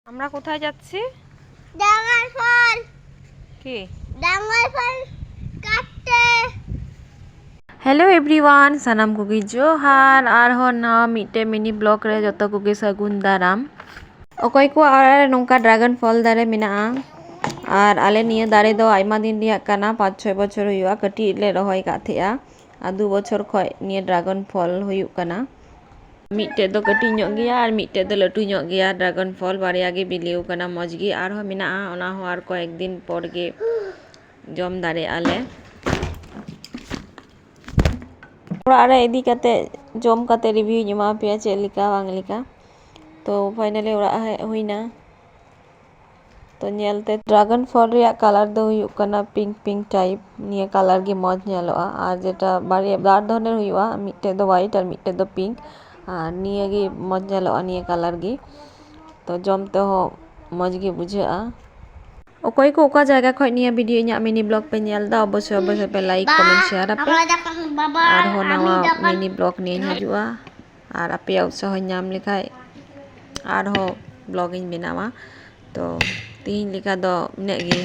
আমরা কোথায় যাচ্ছি? ডাঙার ফল কি? ডাঙার ফল কাটতে। हेलो एवरीवन सानाम कुगी जोहार और ना मिट्टे मिनी ब्लॉग रे जतो कुगी सगुन दाराम ओकय को आर नोंका ड्रैगन फल दारे मेना और आले निया दारे दो आइमा दिन रिया काना 5-6 बछर हुआ कटी ले रहोय का थेया आ 2 बछर खय निया ड्रैगन फल हुयु काना मिट्टे दो कटी ᱧᱚᱜ ᱜᱮᱭᱟ और मिट्टे दो लटू ᱧᱚᱜ ᱜᱮᱭᱟ ड्रैगन फल बारिया गे बिलिउ काना मज गे आर हो मेना ओना हो आर कয়েক दिन पर गे जम दारे आले और इदी कते जम कते रिव्यू एमा पे चेलिका बांगलिका तो फाइनली ओरा हुईना तो नेलते ड्रैगन फल रिया कलर दो हुयुक कना पिंक पिंक टाइप निया कलर गे मज नेलोआ और जेटा बारे बार धरनेर हुयुआ मिट्टे दो व्हाइट और मिट्टे दो पिंक और निया गे मज नेलोआ निया कलर गे तो जमते हो मज गे बुझाआ ओकय को ओका जायगा खय निया वीडियो इᱧᱟ मिनी ब्लॉग पे नेलदा अवश्य अवश्य पे लाइक कमेंट शेयर आपे और हो नवा मिनी ब्लॉग निये हजुआ और आपे उत्साह नाम लेखाय और हो ब्लॉग इन बनावा तो तीन लिखा दो नेगे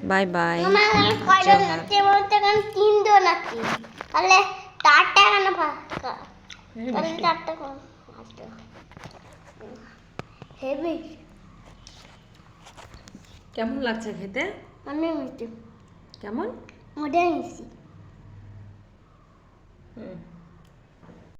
बाय बाय কেমন লাগছে খেতে? অনেক মিষ্টি। কেমন? মোটাই মিষ্টি।